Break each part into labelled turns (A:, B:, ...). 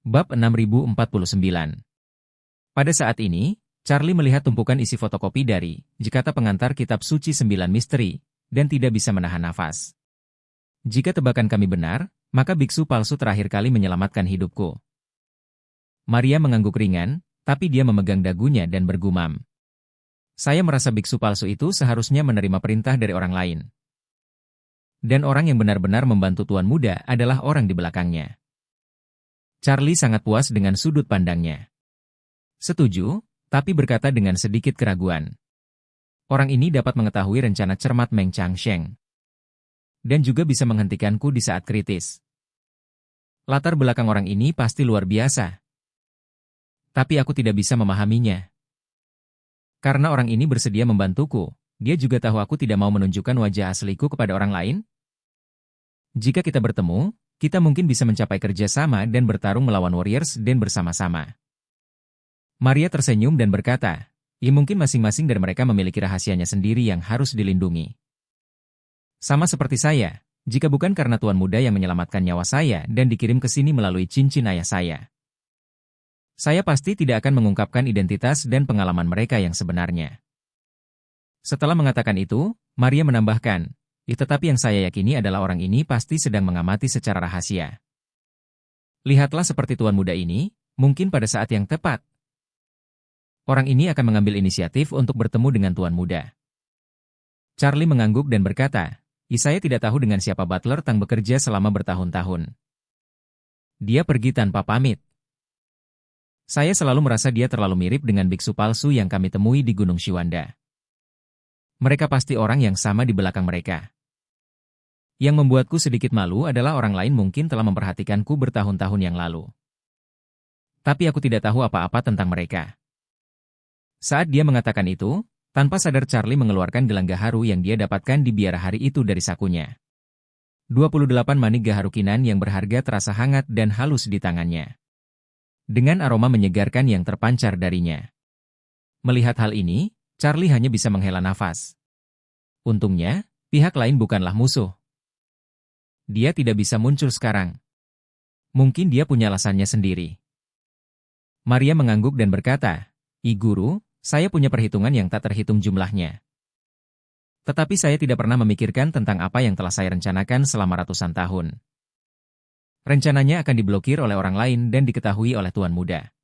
A: Bab 6049. Pada saat ini, Charlie melihat tumpukan isi fotokopi dari Jikata pengantar kitab suci 9 misteri, dan tidak bisa menahan nafas. Jika tebakan kami benar, maka biksu palsu terakhir kali menyelamatkan hidupku. Maria mengangguk ringan, tapi dia memegang dagunya dan bergumam. Saya merasa biksu palsu itu seharusnya menerima perintah dari orang lain. Dan orang yang benar-benar membantu Tuan Muda adalah orang di belakangnya. Charlie sangat puas dengan sudut pandangnya. Setuju, tapi berkata dengan sedikit keraguan. Orang ini dapat mengetahui rencana cermat Meng Changsheng. Dan juga bisa menghentikanku di saat kritis. Latar belakang orang ini pasti luar biasa. Tapi aku tidak bisa memahaminya. Karena orang ini bersedia membantuku, dia juga tahu aku tidak mau menunjukkan wajah asliku kepada orang lain. Jika kita bertemu, kita mungkin bisa mencapai kerjasama dan bertarung melawan Warriors Den bersama-sama. Maria tersenyum dan berkata, ya mungkin masing-masing dari mereka memiliki rahasianya sendiri yang harus dilindungi. Sama seperti saya, jika bukan karena Tuan Muda yang menyelamatkan nyawa saya dan dikirim ke sini melalui cincin ayah saya pasti tidak akan mengungkapkan identitas dan pengalaman mereka yang sebenarnya. Setelah mengatakan itu, Maria menambahkan, tetapi yang saya yakini adalah orang ini pasti sedang mengamati secara rahasia. Lihatlah seperti Tuan Muda ini, mungkin pada saat yang tepat. Orang ini akan mengambil inisiatif untuk bertemu dengan Tuan Muda. Charlie mengangguk dan berkata, saya tidak tahu dengan siapa Butler Tang bekerja selama bertahun-tahun. Dia pergi tanpa pamit. Saya selalu merasa dia terlalu mirip dengan biksu palsu yang kami temui di Gunung Shiwanda. Mereka pasti orang yang sama di belakang mereka. Yang membuatku sedikit malu adalah orang lain mungkin telah memperhatikanku bertahun-tahun yang lalu. Tapi aku tidak tahu apa-apa tentang mereka. Saat dia mengatakan itu, tanpa sadar Charlie mengeluarkan gelang gaharu yang dia dapatkan di biara hari itu dari sakunya. 28 manik gaharu kinan yang berharga terasa hangat dan halus di tangannya. Dengan aroma menyegarkan yang terpancar darinya. Melihat hal ini, Charlie hanya bisa menghela nafas. Untungnya, pihak lain bukanlah musuh. Dia tidak bisa muncul sekarang. Mungkin dia punya alasannya sendiri. Maria mengangguk dan berkata, Guru, saya punya perhitungan yang tak terhitung jumlahnya. Tetapi saya tidak pernah memikirkan tentang apa yang telah saya rencanakan selama ratusan tahun. Rencananya akan diblokir oleh orang lain dan diketahui oleh Tuan Muda.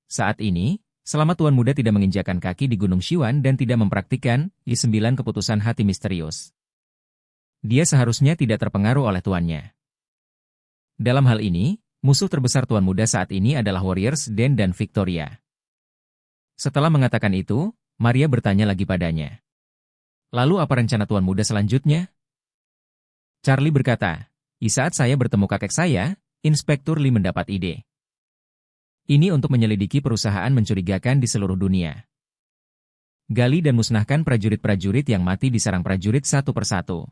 A: Saat ini, selama Tuan Muda tidak menginjakan kaki di Gunung Shiwan dan tidak mempraktikkan 9 keputusan hati misterius, dia seharusnya tidak terpengaruh oleh tuannya. Dalam hal ini, musuh terbesar Tuan Muda saat ini adalah Warriors Den dan Victoria. Setelah mengatakan itu, Maria bertanya lagi padanya. Lalu apa rencana Tuan Muda selanjutnya? Charlie berkata, saat saya bertemu kakek saya, Inspektur Lee mendapat ide. Ini untuk menyelidiki perusahaan mencurigakan di seluruh dunia. Gali dan musnahkan prajurit-prajurit yang mati di sarang prajurit satu persatu.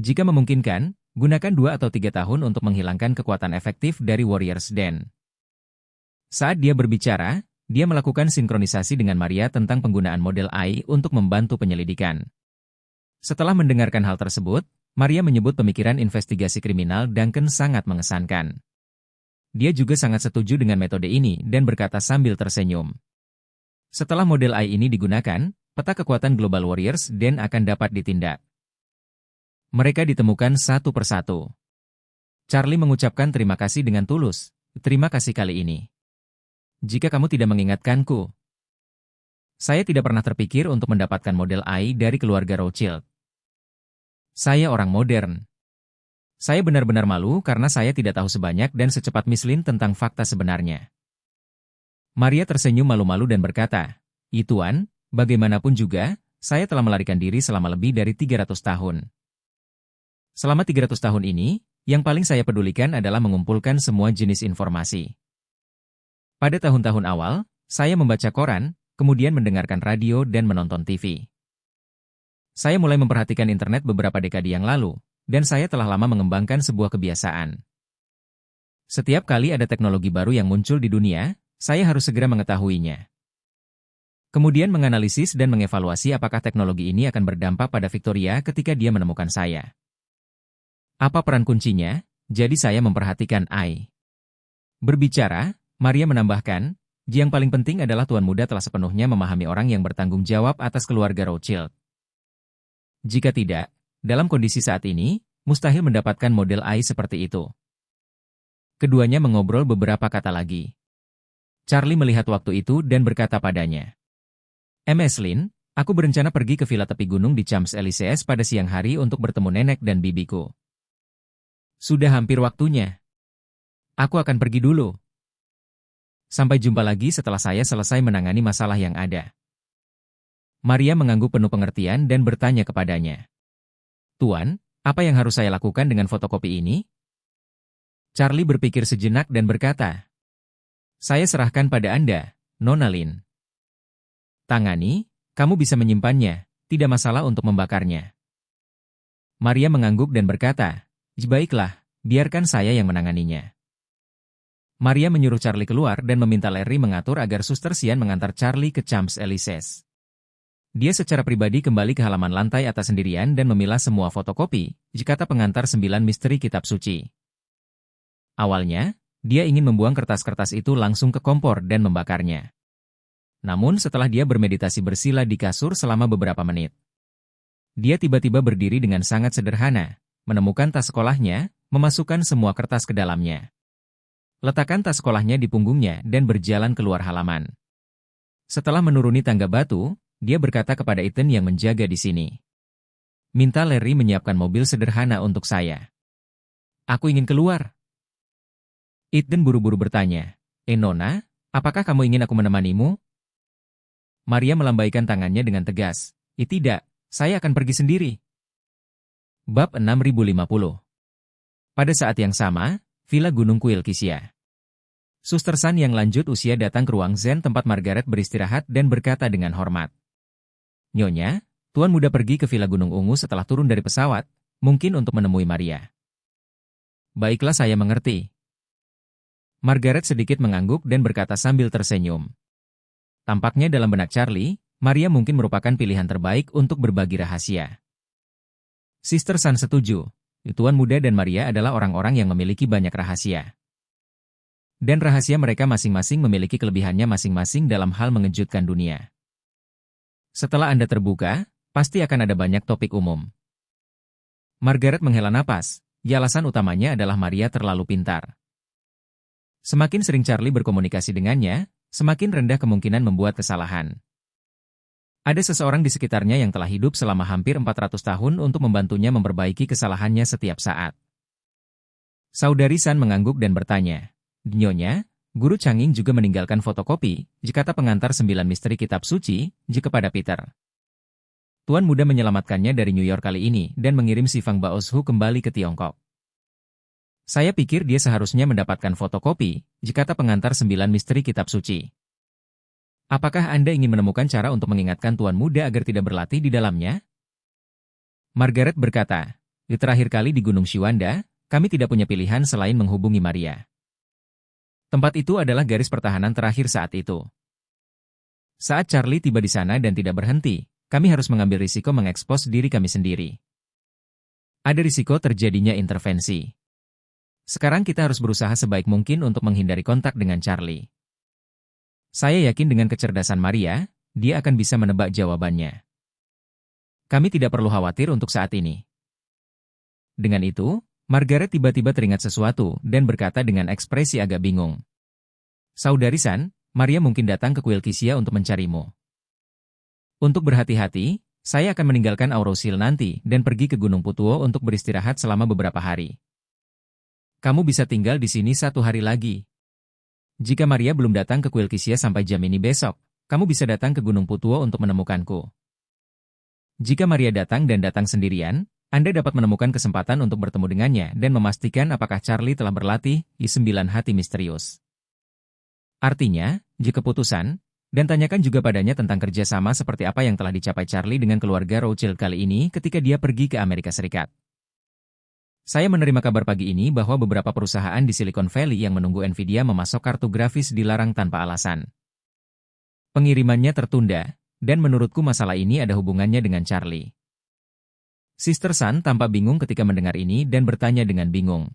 A: Jika memungkinkan, gunakan 2 atau 3 tahun untuk menghilangkan kekuatan efektif dari Warriors Den. Saat dia berbicara, dia melakukan sinkronisasi dengan Maria tentang penggunaan model AI untuk membantu penyelidikan. Setelah mendengarkan hal tersebut, Maria menyebut pemikiran investigasi kriminal Duncan sangat mengesankan. Dia juga sangat setuju dengan metode ini dan berkata sambil tersenyum. Setelah model AI ini digunakan, peta kekuatan Global Warriors Den akan dapat ditindak. Mereka ditemukan satu persatu. Charlie mengucapkan terima kasih dengan tulus. Terima kasih kali ini. Jika kamu tidak mengingatkanku, saya tidak pernah terpikir untuk mendapatkan model AI dari keluarga Rothschild. Saya orang modern. Saya benar-benar malu karena saya tidak tahu sebanyak dan secepat Miss Lin tentang fakta sebenarnya. Maria tersenyum malu-malu dan berkata, Tuan, bagaimanapun juga, saya telah melarikan diri selama lebih dari 300 tahun. Selama 300 tahun ini, yang paling saya pedulikan adalah mengumpulkan semua jenis informasi. Pada tahun-tahun awal, saya membaca koran, kemudian mendengarkan radio dan menonton TV. Saya mulai memperhatikan internet beberapa dekade yang lalu, dan saya telah lama mengembangkan sebuah kebiasaan. Setiap kali ada teknologi baru yang muncul di dunia, saya harus segera mengetahuinya. Kemudian menganalisis dan mengevaluasi apakah teknologi ini akan berdampak pada Victoria ketika dia menemukan saya. Apa peran kuncinya? Jadi saya memperhatikan AI. Berbicara, Maria menambahkan, yang paling penting adalah Tuan Muda telah sepenuhnya memahami orang yang bertanggung jawab atas keluarga Rothschild. Jika tidak, dalam kondisi saat ini, mustahil mendapatkan model AI seperti itu. Keduanya mengobrol beberapa kata lagi. Charlie melihat waktu itu dan berkata padanya, "Ms. Lin, aku berencana pergi ke villa tepi gunung di Champs-Élysées pada siang hari untuk bertemu nenek dan bibiku. Sudah hampir waktunya. Aku akan pergi dulu. Sampai jumpa lagi setelah saya selesai menangani masalah yang ada." Maria mengangguk penuh pengertian dan bertanya kepadanya, "Tuan, apa yang harus saya lakukan dengan fotokopi ini?" Charlie berpikir sejenak dan berkata, "Saya serahkan pada Anda, Nona Lin. Tangani, kamu bisa menyimpannya, tidak masalah untuk membakarnya." Maria mengangguk dan berkata, "Baiklah, biarkan saya yang menanganinya." Maria menyuruh Charlie keluar dan meminta Larry mengatur agar Suster Sian mengantar Charlie ke Champs-Élysées. Dia secara pribadi kembali ke halaman lantai atas sendirian dan memilah semua fotokopi, jikata pengantar 9 misteri kitab suci. Awalnya, dia ingin membuang kertas-kertas itu langsung ke kompor dan membakarnya. Namun setelah dia bermeditasi bersila di kasur selama beberapa menit, dia tiba-tiba berdiri dengan sangat sederhana, menemukan tas sekolahnya, memasukkan semua kertas ke dalamnya. Letakkan tas sekolahnya di punggungnya dan berjalan keluar halaman. Setelah menuruni tangga batu, dia berkata kepada Ethan yang menjaga di sini, "Minta Larry menyiapkan mobil sederhana untuk saya. Aku ingin keluar." Ethan buru-buru bertanya, Nona, apakah kamu ingin aku menemanimu?" Maria melambaikan tangannya dengan tegas, Tidak, saya akan pergi sendiri." Bab 6050. Pada saat yang sama, Villa Gunung Kuil Kisya. Suster San yang lanjut usia datang ke ruang Zen tempat Margaret beristirahat dan berkata dengan hormat, "Nyonya, Tuan Muda pergi ke Villa Gunung Ungu setelah turun dari pesawat, mungkin untuk menemui Maria." "Baiklah, saya mengerti." Margaret sedikit mengangguk dan berkata sambil tersenyum. Tampaknya dalam benak Charlie, Maria mungkin merupakan pilihan terbaik untuk berbagi rahasia. Sister San setuju. Tuan Muda dan Maria adalah orang-orang yang memiliki banyak rahasia. Dan rahasia mereka masing-masing memiliki kelebihannya masing-masing dalam hal mengejutkan dunia. Setelah Anda terbuka, pasti akan ada banyak topik umum. Margaret menghela napas, alasan utamanya adalah Maria terlalu pintar. Semakin sering Charlie berkomunikasi dengannya, semakin rendah kemungkinan membuat kesalahan. Ada seseorang di sekitarnya yang telah hidup selama hampir 400 tahun untuk membantunya memperbaiki kesalahannya setiap saat. Saudari San mengangguk dan bertanya, "Nyonya, Guru Changing juga meninggalkan fotokopi, jikata pengantar 9 misteri kitab suci, kepada Peter. Tuan Muda menyelamatkannya dari New York kali ini dan mengirim si Fang Baoshu kembali ke Tiongkok. Saya pikir dia seharusnya mendapatkan fotokopi, jikata pengantar 9 misteri kitab suci. Apakah Anda ingin menemukan cara untuk mengingatkan Tuan Muda agar tidak berlatih di dalamnya?" Margaret berkata, "Terakhir kali di Gunung Shiwanda, kami tidak punya pilihan selain menghubungi Maria. Tempat itu adalah garis pertahanan terakhir saat itu. Saat Charlie tiba di sana dan tidak berhenti, kami harus mengambil risiko mengekspos diri kami sendiri. Ada risiko terjadinya intervensi. Sekarang kita harus berusaha sebaik mungkin untuk menghindari kontak dengan Charlie. Saya yakin dengan kecerdasan Maria, dia akan bisa menebak jawabannya. Kami tidak perlu khawatir untuk saat ini." Dengan itu, Margaret tiba-tiba teringat sesuatu dan berkata dengan ekspresi agak bingung, "Saudari San, Maria mungkin datang ke kuil Kisya untuk mencarimu. Untuk berhati-hati, saya akan meninggalkan Aurossil nanti dan pergi ke Gunung Putuo untuk beristirahat selama beberapa hari. Kamu bisa tinggal di sini 1 hari lagi. Jika Maria belum datang ke kuil Kisya sampai jam ini besok, kamu bisa datang ke Gunung Putuo untuk menemukanku. Jika Maria datang dan datang sendirian, Anda dapat menemukan kesempatan untuk bertemu dengannya dan memastikan apakah Charlie telah berlatih di 9 hati misterius. Artinya, jika keputusan, dan tanyakan juga padanya tentang kerjasama seperti apa yang telah dicapai Charlie dengan keluarga Rothschild kali ini ketika dia pergi ke Amerika Serikat. Saya menerima kabar pagi ini bahwa beberapa perusahaan di Silicon Valley yang menunggu Nvidia memasok kartu grafis dilarang tanpa alasan. Pengirimannya tertunda, dan menurutku masalah ini ada hubungannya dengan Charlie." Sister San tampak bingung ketika mendengar ini dan bertanya dengan bingung,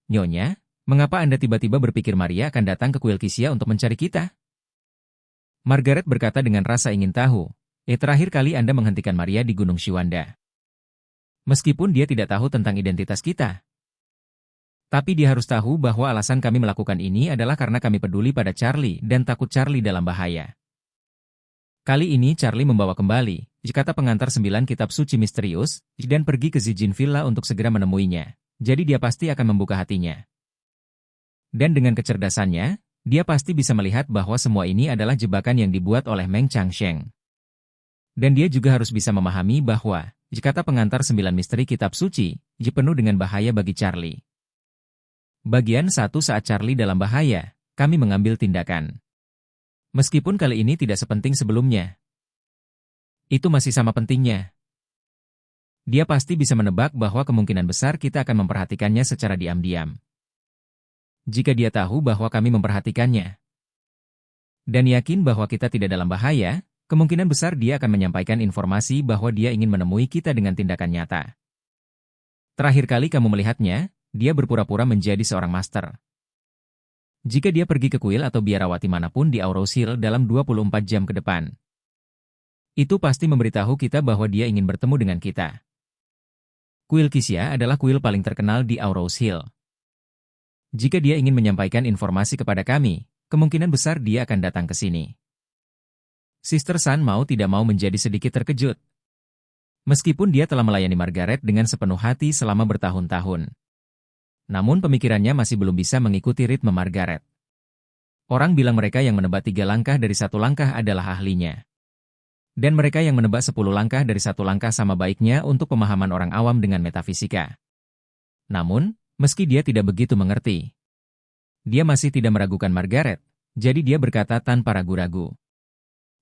A: "Nyonya, Mengapa Anda tiba-tiba berpikir Maria akan datang ke kuil Kisia untuk mencari kita? Margaret berkata dengan rasa ingin tahu. Terakhir kali Anda menghentikan Maria di Gunung Shiwanda. Meskipun dia tidak tahu tentang identitas kita. Tapi dia harus tahu bahwa alasan kami melakukan ini adalah karena kami peduli pada Charlie dan takut Charlie dalam bahaya. Kali ini Charlie membawa kembali kata pengantar 9 kitab suci misterius dan pergi ke Zijin Villa untuk segera menemuinya. Jadi dia pasti akan membuka hatinya. Dan dengan kecerdasannya, dia pasti bisa melihat bahwa semua ini adalah jebakan yang dibuat oleh Meng Changsheng. Dan dia juga harus bisa memahami bahwa kata pengantar 9 misteri kitab suci penuh dengan bahaya bagi Charlie. Bagian 1 saat Charlie dalam bahaya, kami mengambil tindakan. Meskipun kali ini tidak sepenting sebelumnya. Itu masih sama pentingnya. Dia pasti bisa menebak bahwa kemungkinan besar kita akan memperhatikannya secara diam-diam. Jika dia tahu bahwa kami memperhatikannya dan yakin bahwa kita tidak dalam bahaya, kemungkinan besar dia akan menyampaikan informasi bahwa dia ingin menemui kita dengan tindakan nyata. Terakhir kali kamu melihatnya, dia berpura-pura menjadi seorang master. Jika dia pergi ke kuil atau biarawati manapun di Aurous Hill dalam 24 jam ke depan, itu pasti memberitahu kita bahwa dia ingin bertemu dengan kita. Kuil Kisia adalah kuil paling terkenal di Aurous Hill. Jika dia ingin menyampaikan informasi kepada kami, kemungkinan besar dia akan datang ke sini. Sister Sun mau tidak mau menjadi sedikit terkejut. Meskipun dia telah melayani Margaret dengan sepenuh hati selama bertahun-tahun. Namun pemikirannya masih belum bisa mengikuti ritme Margaret. Orang bilang mereka yang menebak 3 langkah dari 1 langkah adalah ahlinya. Dan mereka yang menebak 10 langkah dari 1 langkah sama baiknya untuk pemahaman orang awam dengan metafisika. Namun, meski dia tidak begitu mengerti, dia masih tidak meragukan Margaret, jadi dia berkata tanpa ragu-ragu.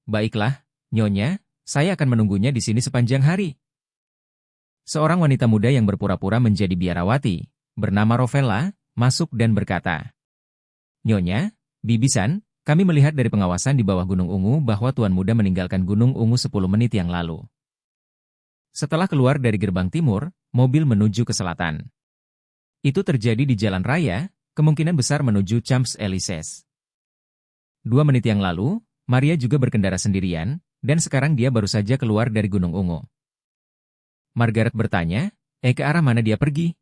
A: Baiklah, Nyonya, saya akan menunggunya di sini sepanjang hari. Seorang wanita muda yang berpura-pura menjadi biarawati, bernama Rovella, masuk dan berkata, Nyonya, Bibisan, kami melihat dari pengawasan di bawah Gunung Ungu bahwa Tuan Muda meninggalkan Gunung Ungu 10 menit yang lalu. Setelah keluar dari gerbang timur, mobil menuju ke selatan. Itu terjadi di jalan raya, kemungkinan besar menuju Champs-Élysées. 2 menit yang lalu, Maria juga berkendara sendirian, dan sekarang dia baru saja keluar dari Gunung Ungu. Margaret bertanya, ke arah mana dia pergi?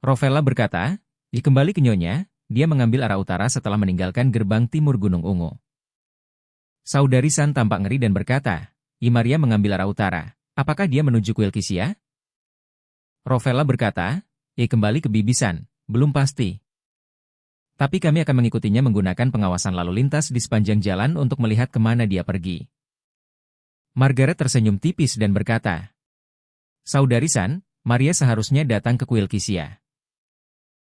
A: Rovella berkata, kembali ke Nyonya, dia mengambil arah utara setelah meninggalkan gerbang timur Gunung Ungu. Saudari San tampak ngeri dan berkata, Maria mengambil arah utara, apakah dia menuju kuil Kisia? Rovella berkata, kembali ke Bibisan, belum pasti. Tapi kami akan mengikutinya menggunakan pengawasan lalu lintas di sepanjang jalan untuk melihat kemana dia pergi. Margaret tersenyum tipis dan berkata, Saudari San, Maria seharusnya datang ke kuil Kisia.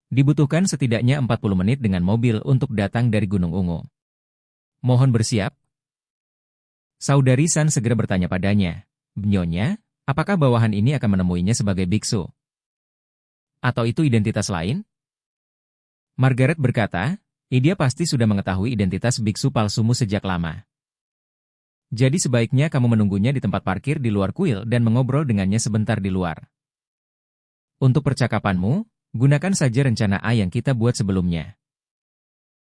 A: Dibutuhkan setidaknya 40 menit dengan mobil untuk datang dari Gunung Ungu. Mohon bersiap. Saudari San segera bertanya padanya, Nyonya, apakah bawahan ini akan menemuinya sebagai biksu? Atau itu identitas lain? Margaret berkata, dia pasti sudah mengetahui identitas biksu palsumu sejak lama. Jadi sebaiknya kamu menunggunya di tempat parkir di luar kuil dan mengobrol dengannya sebentar di luar. Untuk percakapanmu, gunakan saja rencana A yang kita buat sebelumnya.